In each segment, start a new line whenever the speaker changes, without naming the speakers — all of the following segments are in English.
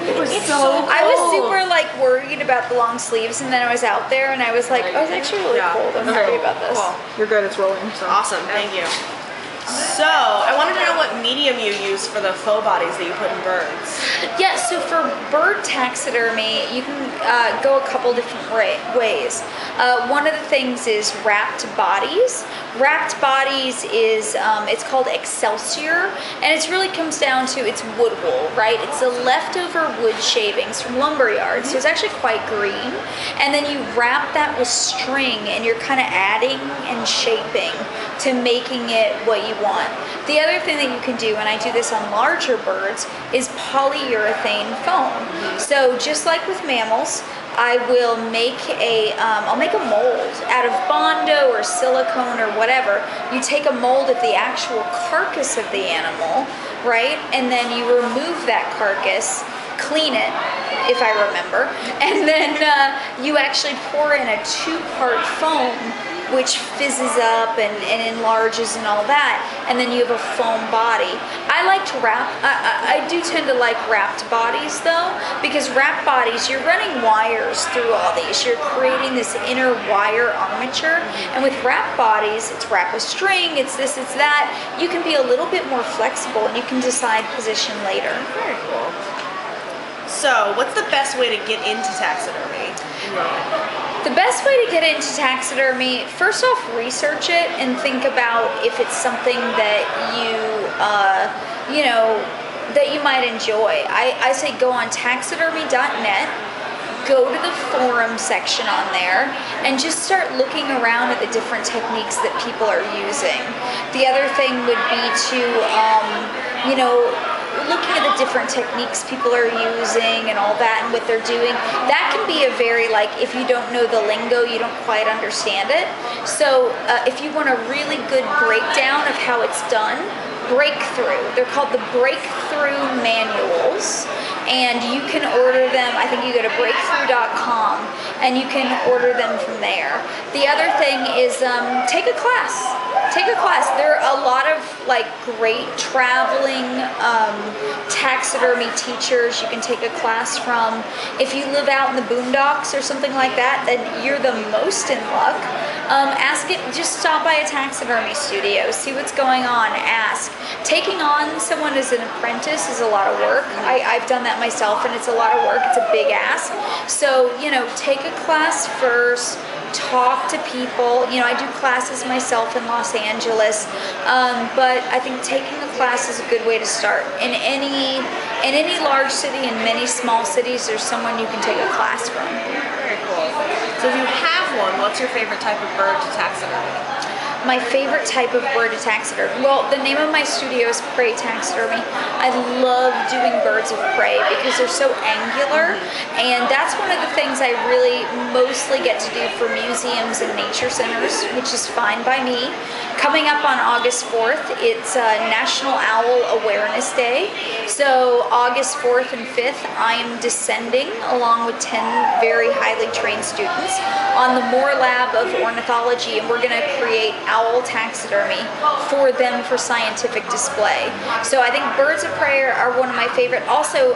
It was so cold.
I was super like worried about the long sleeves, and then I was out there and I was like, oh, it's actually really cold. I'm happy about this.
Cool. You're good, it's rolling. So.
Awesome, thank you. So, I wanted to know what medium you use for the faux bodies that you put in birds.
Yeah, so for bird taxidermy, you can go a couple different ways. One of the things is wrapped bodies. Wrapped bodies is, it's called Excelsior, and it really comes down to it's wood wool, right? It's the leftover wood shavings from lumber yards, so it's actually quite green. And then you wrap that with string, and you're kind of adding and shaping to making it what you want. The other thing that you can do, and I do this on larger birds, is polyurethane foam. So just like with mammals, I will make I'll make a mold out of Bondo or silicone or whatever. You take a mold of the actual carcass of the animal, right? And then you remove that carcass, clean it, if I remember, and then you actually pour in a 2-part foam which fizzes up and enlarges and all that, and then you have a foam body. I like to wrap, I do tend to like wrapped bodies though, because wrapped bodies, you're running wires through all these, you're creating this inner wire armature, and with wrapped bodies, it's wrap with string, it's this, it's that, you can be a little bit more flexible and you can decide position later.
Very cool. So, what's the best way to get into taxidermy?
The best way to get into taxidermy, first off, research it and think about if it's something that that you might enjoy. I say go on taxidermy.net, go to the forum section on there, and just start looking around at the different techniques that people are using. The other thing would be to, looking at the different techniques people are using and all that and what they're doing. That can be a very, like, if you don't know the lingo, you don't quite understand it. So if you want a really good breakdown of how it's done, Breakthrough. They're called the Breakthrough Manuals, and you can order them. I think you go to breakthrough.com and you can order them from there. The other thing is take a class. Take a class. There are a lot of like great traveling taxidermy teachers you can take a class from. If you live out in the boondocks or something like that, then you're the most in luck. Just stop by a taxidermy studio, see what's going on, ask. Taking on someone as an apprentice is a lot of work. I've done that myself, and it's a lot of work. It's a big ask. So, take a class first, talk to people. I do classes myself in Los Angeles, but I think taking a class is a good way to start. In any large city and many small cities, there's someone you can take a class from.
Very cool. So if you have one, what's your favorite type of bird to taxidermy?
My favorite type of bird to taxidermy. Well, the name of my studio is Prey Taxidermy. I love doing birds of prey because they're so angular, and that's one of the things I really mostly get to do for museums and nature centers, which is fine by me. Coming up on August 4th, it's National Owl Awareness Day. So August 4th and 5th, I am descending along with 10 very highly trained students on the Moore Lab of Ornithology, and we're going to create owl taxidermy for them for scientific display. So I think birds of prey are one of my favorite. Also,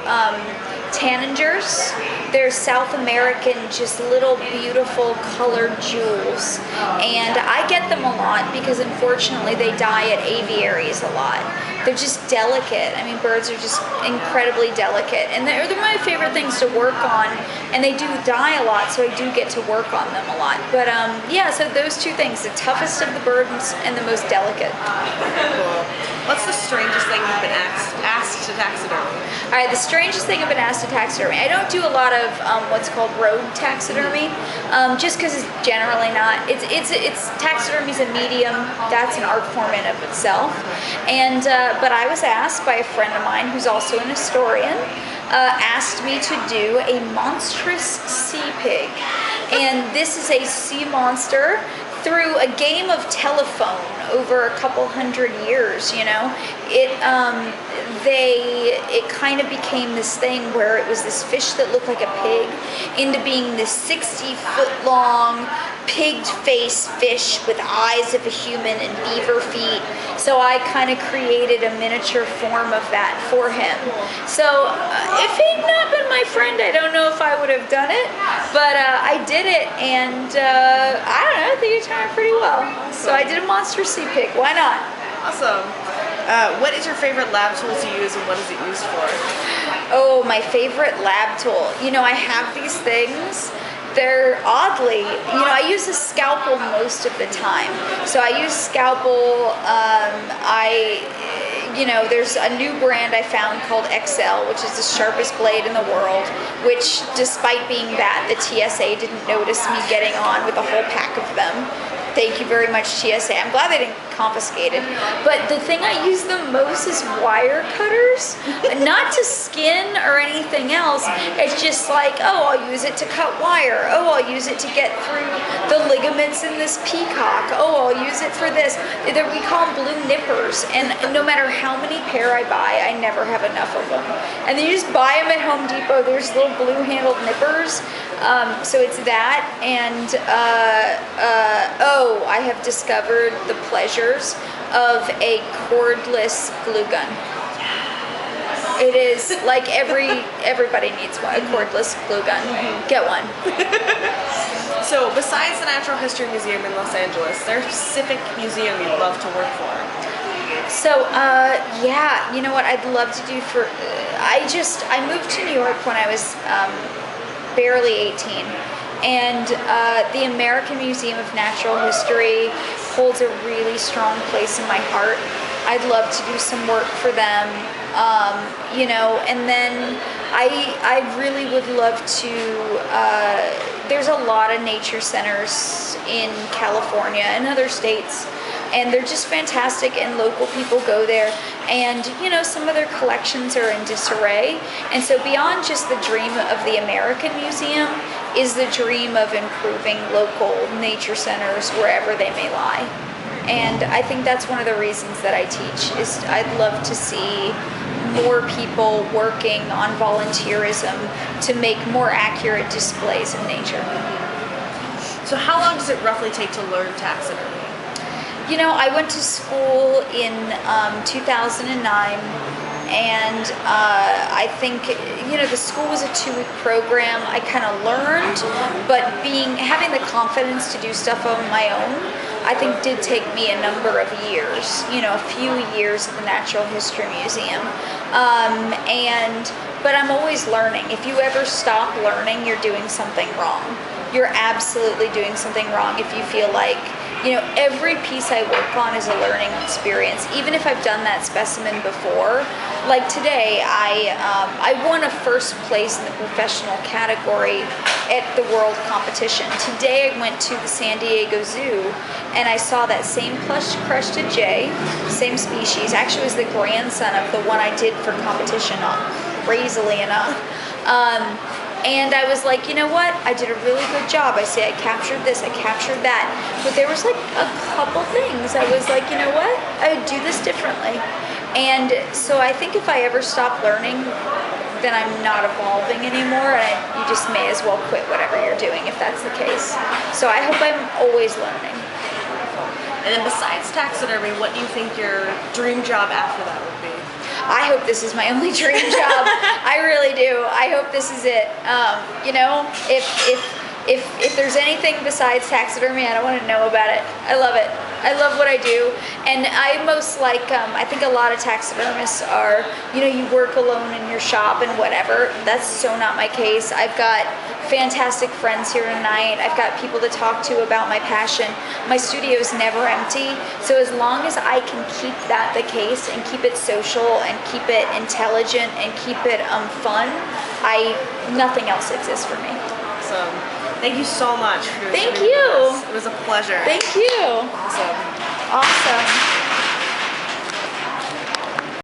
tanagers. They're South American, just little beautiful colored jewels, and I get them a lot because unfortunately they die at aviaries a lot. They're just delicate. I mean, birds are just incredibly delicate, and they're my favorite things to work on, and they do die a lot, so I do get to work on them a lot. But yeah, so those two things, the toughest of the birds and the most delicate.
Cool. What's the strangest thing you've been asked to taxidermy?
All right, the strangest thing I've been asked to taxidermy. I don't do a lot of what's called road taxidermy, just because it's generally not. It's taxidermy's a medium. That's an art form in of itself. And but I was asked by a friend of mine who's also an historian, asked me to do a monstrous sea pig, and this is a sea monster. Through a game of telephone over a couple hundred years, it kind of became this thing where it was this fish that looked like a pig into being this 60-foot-long pig-faced fish with eyes of a human and beaver feet. So I kind of created a miniature form of that for him. So if he my friend, I don't know if I would have done it, but I did it, and I don't know, I think it turned out pretty well. So I did a monster sea pig. Why not?
Awesome. What is your favorite lab tool to use, and what is it used for?
Oh, my favorite lab tool. You know, I have these things. They're oddly, you know, I use a scalpel most of the time. So I use scalpel. You know, there's a new brand I found called XL, which is the sharpest blade in the world, which despite being that, the TSA didn't notice me getting on with a whole pack of them. Thank you very much, TSA. I'm glad they didn't confiscate it. But the thing I use the most is wire cutters. Not to skin or anything else. It's just like, oh, I'll use it to cut wire. Oh, I'll use it to get through the ligaments in this peacock. Oh, I'll use it for this. We call them blue nippers. And no matter how many pair I buy, I never have enough of them. And then you just buy them at Home Depot. There's little blue-handled nippers. So it's that. And, oh, I have discovered the pleasures of a cordless glue gun. It is like everybody needs one, a cordless glue gun. Get one.
So besides the Natural History Museum in Los Angeles, is there a specific museum you'd love to work for?
So, yeah, you know what I'd love to do for, I moved to New York when I was barely 18. And the American Museum of Natural History holds a really strong place in my heart. I'd love to do some work for them, you know, and then I really would love to, there's a lot of nature centers in California and other states, and they're just fantastic, and local people go there, and you know, some of their collections are in disarray, and so beyond just the dream of the American Museum is the dream of improving local nature centers wherever they may lie. And I think that's one of the reasons that I teach, is I'd love to see more people working on volunteerism to make more accurate displays of nature.
So how long does it roughly take to learn taxidermy?
You know, I went to school in 2009, and I think, you know, the school was a 2-week program. I kind of learned, but having the confidence to do stuff on my own, I think did take me a number of years, you know, a few years at the Natural History Museum. But I'm always learning. If you ever stop learning, you're doing something wrong. You're absolutely doing something wrong if you feel like, you know, every piece I work on is a learning experience. Even if I've done that specimen before, like today, I won a first place in the professional category at the world competition. Today I went to the San Diego Zoo and I saw that same plush crested jay, same species. Actually, it was the grandson of the one I did for competition, crazily enough. And I was like, you know what? I did a really good job. I say I captured this, I captured that. But there was like a couple things. I was like, you know what? I would do this differently. And so I think if I ever stop learning, then I'm not evolving anymore. And you just may as well quit whatever you're doing if that's the case. So I hope I'm always learning.
And then besides taxidermy, what do you think your dream job after that would be?
I hope this is my only dream job. I really do. I hope this is it. You know, if there's anything besides taxidermy, I don't want to know about it. I love it. I love what I do. And I most like, I think a lot of taxidermists are, you know, you work alone in your shop and whatever. That's so not my case. I've got fantastic friends here tonight. I've got people to talk to about my passion. My studio is never empty. So as long as I can keep that the case and keep it social and keep it intelligent and keep it fun, nothing else exists for me.
Awesome. Thank you so much for doing
Thank you.
It was a pleasure.
Thank you.
Awesome.
Awesome.